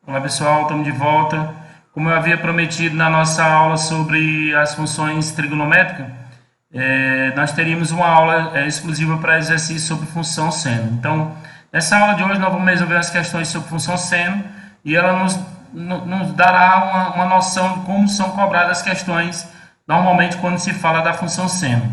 Olá pessoal, estamos de volta. Como eu havia prometido na nossa aula sobre as funções trigonométricas, nós teríamos uma aula exclusiva para exercício sobre função seno. Então, nessa aula de hoje nós vamos resolver as questões sobre função seno e ela nos dará uma noção de como são cobradas as questões normalmente quando se fala da função seno.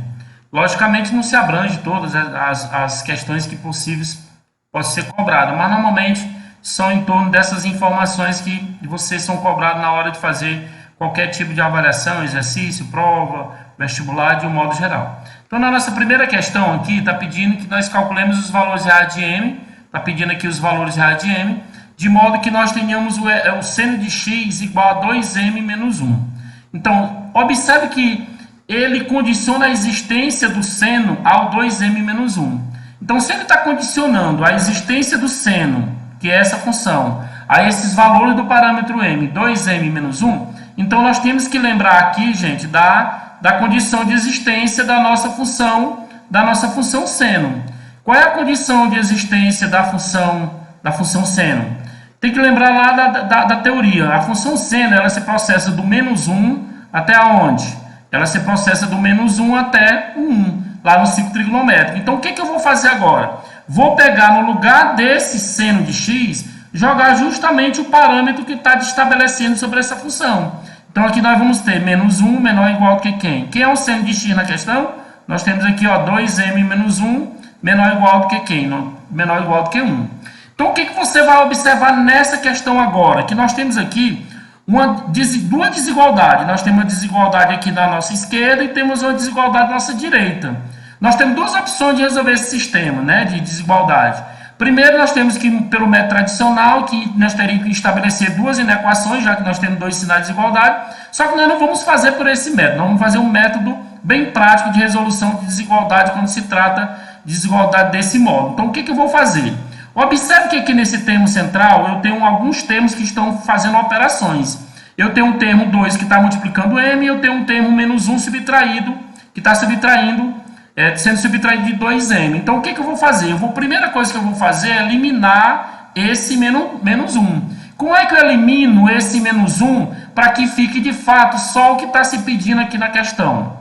Logicamente não se abrange todas as questões que possíveis possam ser cobradas, mas normalmente são em torno dessas informações que vocês são cobrados na hora de fazer qualquer tipo de avaliação, exercício, prova, vestibular, de um modo geral. Então, na nossa primeira questão aqui, está pedindo que nós calculemos os valores de rad de m, está pedindo aqui os valores de rad de m, de modo que nós tenhamos o seno de x igual a 2m menos 1. Então, observe que ele condiciona a existência do seno ao 2m menos 1. Então, se ele está condicionando a existência do seno, que é essa função, a esses valores do parâmetro m, 2m menos 1, então nós temos que lembrar aqui, gente, da condição de existência da nossa função seno. Qual é a condição de existência da função seno? Tem que lembrar lá da teoria. A função seno, ela se processa do menos 1 até onde? Ela se processa do menos 1 até o 1, lá no ciclo trigonométrico. Então, o que eu vou fazer agora? Vou pegar no lugar desse seno de x, jogar justamente o parâmetro que está estabelecendo sobre essa função. Então, aqui nós vamos ter menos 1 menor ou igual que quem? Quem é o seno de x na questão? Nós temos aqui 2m menos 1 menor ou igual do que quem? Menor ou igual do que 1. Então, o que você vai observar nessa questão agora? Que nós temos aqui duas desigualdades. Nós temos uma desigualdade aqui na nossa esquerda e temos uma desigualdade na nossa direita. Nós temos duas opções de resolver esse sistema, né, de desigualdade. Primeiro, nós temos que ir pelo método tradicional, que nós teríamos que estabelecer duas inequações, já que nós temos dois sinais de desigualdade. Só que nós não vamos fazer por esse método. Nós vamos fazer um método bem prático de resolução de desigualdade quando se trata de desigualdade desse modo. Então, o que eu vou fazer? Observe que aqui nesse termo central, eu tenho alguns termos que estão fazendo operações. Eu tenho um termo 2 que está multiplicando m, e eu tenho um termo menos 1 subtraído, que está sendo subtraído de 2m. Então, o que eu vou fazer? A primeira coisa que eu vou fazer é eliminar esse menos 1. Como é que eu elimino esse menos 1 para que fique, de fato, só o que está se pedindo aqui na questão?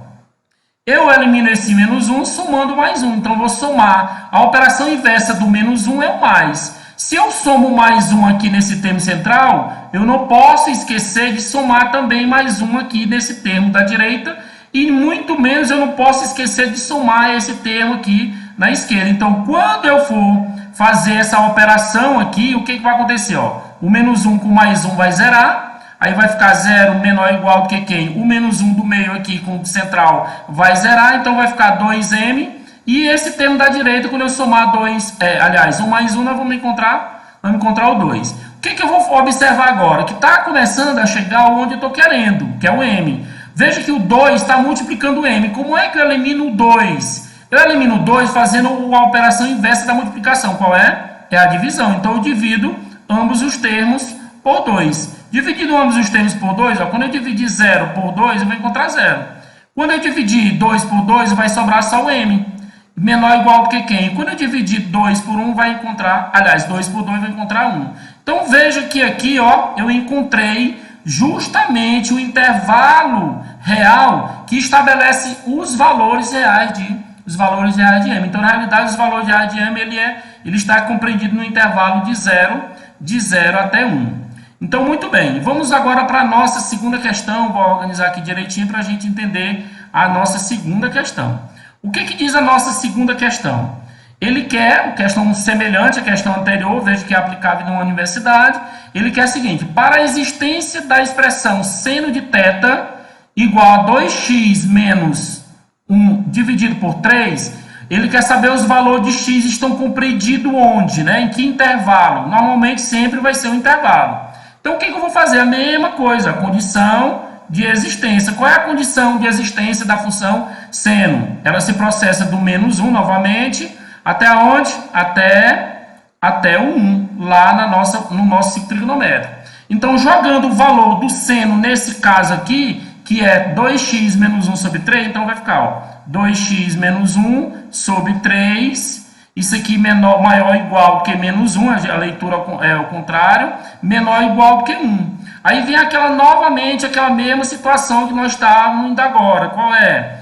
Eu elimino esse menos 1 somando mais 1. Então, eu vou somar. A operação inversa do menos 1 é o mais. Se eu somo mais 1 aqui nesse termo central, eu não posso esquecer de somar também mais 1 aqui nesse termo da direita, e muito menos eu não posso esquecer de somar esse termo aqui na esquerda. Então, quando eu for fazer essa operação aqui, o que vai acontecer? O menos 1 com mais 1 vai zerar, aí vai ficar 0 menor ou igual do que quem? O menos 1 do meio aqui com o central vai zerar, então vai ficar 2m, e esse termo da direita, quando eu somar 1 mais 1, nós vamos encontrar o 2. O que eu vou observar agora? Que está começando a chegar onde eu estou querendo, que é o m. Veja que o 2 está multiplicando o m. Como é que eu elimino o 2? Eu elimino o 2 fazendo a operação inversa da multiplicação. Qual é? É a divisão. Então, eu divido ambos os termos por 2. Dividindo ambos os termos por 2, quando eu dividir 0 por 2, eu vou encontrar 0. Quando eu dividir 2 por 2, vai sobrar só o m. Menor ou igual do que quem? Quando eu dividir 2 por 1, vai encontrar... 2 por 2 vai encontrar 1. Então, veja que aqui, eu encontrei justamente o intervalo real que estabelece os valores reais de m. Então, na realidade, os valores de rad de m ele está compreendido no intervalo de 0 até 1. Então, muito bem. Vamos agora para a nossa segunda questão. Vou organizar aqui direitinho para a gente entender a nossa segunda questão. O que diz a nossa segunda questão? Ele quer, uma questão semelhante à questão anterior, veja que é aplicável numa universidade, ele quer o seguinte: para a existência da expressão seno de θ igual a 2x menos 1 dividido por 3, ele quer saber os valores de x estão compreendidos onde, né? Em que intervalo? Normalmente sempre vai ser um intervalo. Então, o que eu vou fazer? A mesma coisa, a condição de existência. Qual é a condição de existência da função seno? Ela se processa do menos 1 novamente, até onde? Até o 1, lá no nosso ciclo trigonométrico. Então, jogando o valor do seno, nesse caso aqui, que é 2x menos 1 sobre 3, então vai ficar 2x menos 1 sobre 3, Isso aqui maior ou igual que menos 1, a leitura é o contrário, menor ou igual que 1. Aí vem novamente aquela mesma situação que nós estávamos ainda agora. Qual é?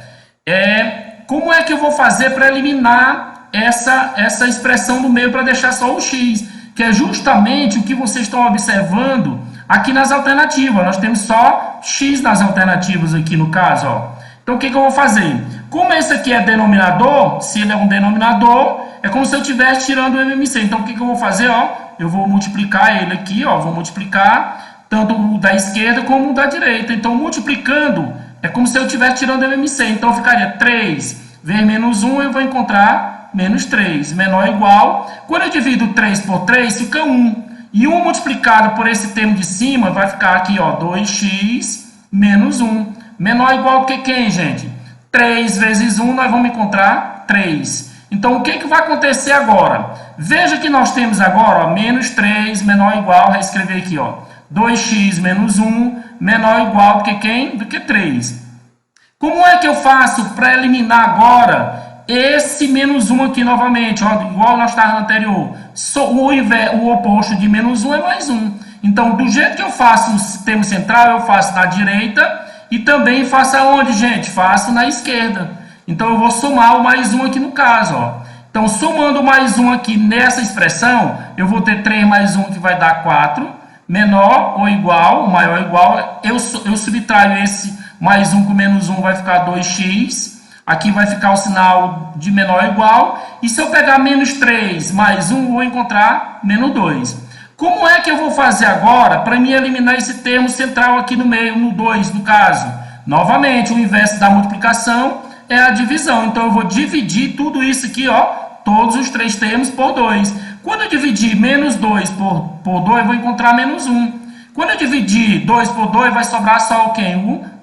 Como é que eu vou fazer para eliminar essa expressão do meio para deixar só o x? Que é justamente o que vocês estão observando aqui nas alternativas. Nós temos só x nas alternativas aqui no caso, ó. Então, o que eu vou fazer? Como esse aqui é denominador, se ele é um denominador, é como se eu estivesse tirando o MMC. Então, o que eu vou fazer? Ó, eu vou multiplicar ele aqui, ó, vou multiplicar tanto o da esquerda como o da direita. Então, multiplicando, é como se eu estivesse tirando o MMC. Então, ficaria 3 vezes menos 1, eu vou encontrar menos 3, menor ou igual. Quando eu divido 3 por 3, fica 1. E 1 multiplicado por esse termo de cima vai ficar aqui, ó, 2x menos 1. Menor ou igual que quem, gente? 3 vezes 1, nós vamos encontrar 3. Então, o que vai acontecer agora? Veja que nós temos agora, ó, menos 3, menor ou igual, vou escrever aqui, ó, 2x menos 1, menor ou igual do que quem? Do que 3. Como é que eu faço para eliminar agora esse menos 1 aqui novamente? Ó, igual nós estávamos no anterior. O oposto de menos 1 é mais 1. Então, do jeito que eu faço o termo central, eu faço na direita e também faço aonde, gente? Faço na esquerda. Então, eu vou somar o mais 1 aqui no caso, ó. Então, somando o mais 1 aqui nessa expressão, eu vou ter 3 mais 1 que vai dar 4. Menor ou igual, maior ou igual, eu subtraio esse mais 1 com menos 1, vai ficar 2x. Aqui vai ficar o sinal de menor ou igual. E se eu pegar menos 3 mais 1, eu vou encontrar menos 2. Como é que eu vou fazer agora para me eliminar esse termo central aqui no meio, no 2, no caso? Novamente, o inverso da multiplicação é a divisão. Então, eu vou dividir tudo isso aqui, ó, todos os 3 termos por 2. Quando eu dividir menos 2 por 2, eu vou encontrar menos 1. Quando eu dividir 2 por 2, vai sobrar só o quê?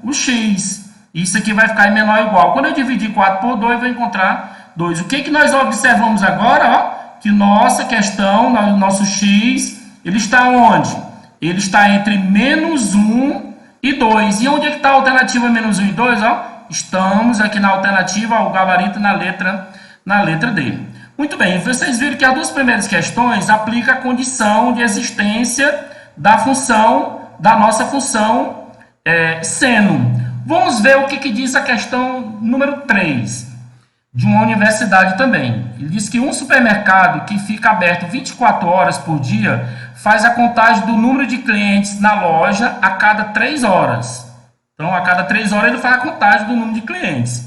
O x. Isso aqui vai ficar em menor ou igual. Quando eu dividir 4 por 2, eu vou encontrar 2. O que nós observamos agora? Ó, que nossa questão, nosso x, ele está onde? Ele está entre menos 1 e 2. E onde é que está a alternativa menos 1 e 2? Ó, estamos aqui na alternativa, o gabarito na letra D. Muito bem, vocês viram que as duas primeiras questões aplicam a condição de existência da nossa função seno. Vamos ver o que diz a questão número 3, de uma universidade também. Ele diz que um supermercado que fica aberto 24 horas por dia faz a contagem do número de clientes na loja a cada 3 horas. Então, a cada 3 horas ele faz a contagem do número de clientes.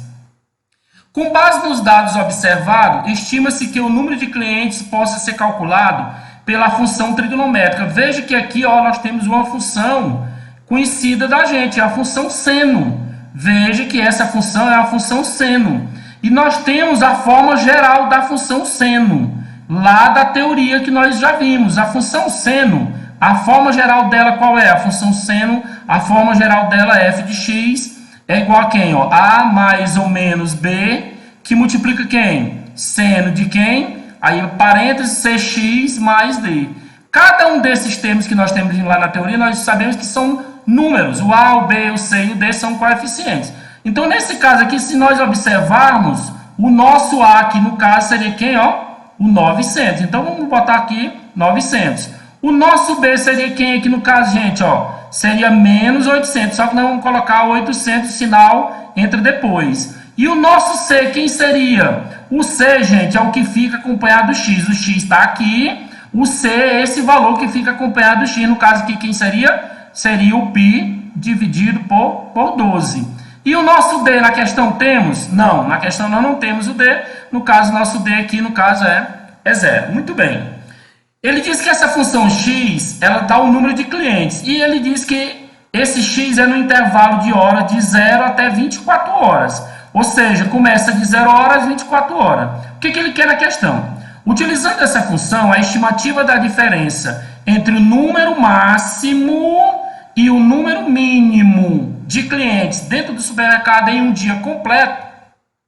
Com base nos dados observados, estima-se que o número de clientes possa ser calculado pela função trigonométrica. Veja que aqui, ó, nós temos uma função conhecida da gente, é a função seno. Veja que essa função é a função seno. E nós temos a forma geral da função seno, lá da teoria que nós já vimos. A função seno, a forma geral dela qual é? A função seno, a forma geral dela é f de x é igual a quem? Ó? A mais ou menos b, que multiplica quem? Seno de quem? Aí, parênteses, cx mais d. Cada um desses termos que nós temos lá na teoria, nós sabemos que são números. O a, o b, o c e o d são coeficientes. Então, nesse caso aqui, se nós observarmos, o nosso a aqui, no caso, seria quem? Ó? O 900. Então, vamos botar aqui 900. O nosso b seria quem aqui no caso, gente? Ó? Seria menos 800, só que nós vamos colocar o 800, o sinal entra depois. E o nosso c, quem seria? O c, gente, é o que fica acompanhado do x. O x está aqui, o c é esse valor que fica acompanhado do x. No caso aqui, quem seria? Seria o π dividido por 12. E o nosso d na questão temos? Não, na questão nós não temos o d. No caso, nosso d aqui, no caso, é 0. Muito bem. Ele diz que essa função x, ela dá o número de clientes. E ele diz que esse x é no intervalo de hora de 0 até 24 horas. Ou seja, começa de 0 horas a 24 horas. O que ele quer na questão? Utilizando essa função, a estimativa da diferença entre o número máximo e o número mínimo de clientes dentro do supermercado em um dia completo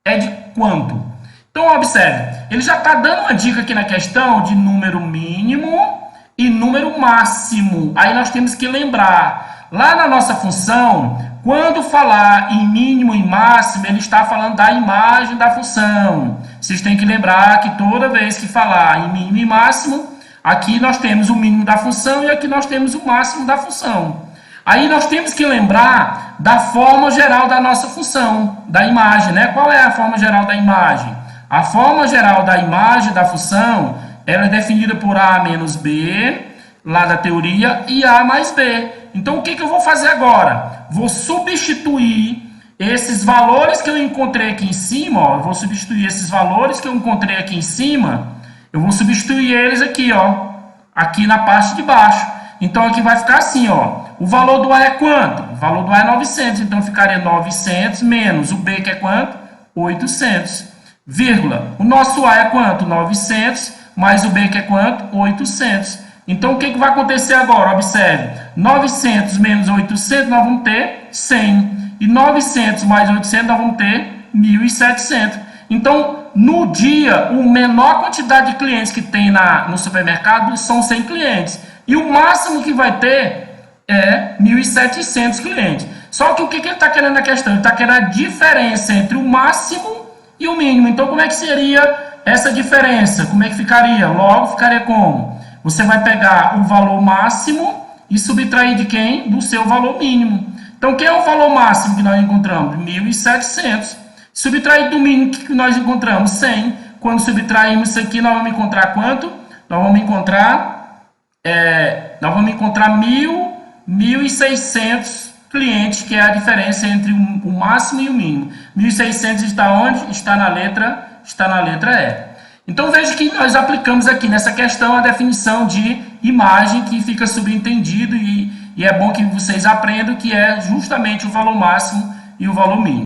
é de quanto? Então, observe, ele já está dando uma dica aqui na questão de número mínimo e número máximo. Aí nós temos que lembrar, Lá na nossa função, quando falar em mínimo e máximo, ele está falando da imagem da função. Vocês têm que lembrar que toda vez que falar em mínimo e máximo, aqui nós temos o mínimo da função e aqui nós temos o máximo da função. Aí nós temos que lembrar da forma geral da nossa função, da imagem, né? Qual é a forma geral da imagem? A forma geral da imagem da função, ela é definida por A menos B, lá da teoria, e A mais B. Então, o que eu vou fazer agora? Vou substituir esses valores que eu encontrei aqui em cima, ó, eu vou substituir esses valores que eu encontrei aqui em cima, eu vou substituir eles aqui, ó, aqui na parte de baixo. Então, aqui vai ficar assim, ó, o valor do A é quanto? O valor do A é 900, então ficaria 900 menos o B, que é quanto? 800, vírgula. O nosso A é quanto? 900, mais o B, que é quanto? 800. Então, o que vai acontecer agora? Observe, 900 menos 800, nós vamos ter 100. E 900 mais 800, nós vamos ter 1.700. Então, no dia, a menor quantidade de clientes que tem no supermercado são 100 clientes. E o máximo que vai ter é 1.700 clientes. Só que o que ele está querendo na questão? Ele está querendo a diferença entre o máximo e o mínimo. Então, como é que seria essa diferença? Como é que ficaria? Logo, ficaria como? Você vai pegar o valor máximo e subtrair de quem? Do seu valor mínimo. Então, quem é o valor máximo que nós encontramos? 1.700. Subtrair do mínimo que nós encontramos? 100. Quando subtraímos isso aqui, nós vamos encontrar quanto? Nós vamos encontrar 1.600 clientes, que é a diferença entre o máximo e o mínimo. 1.600 está onde? Está na letra E. Então, veja que nós aplicamos aqui nessa questão a definição de imagem, que fica subentendido, e é bom que vocês aprendam que é justamente o valor máximo e o valor mínimo.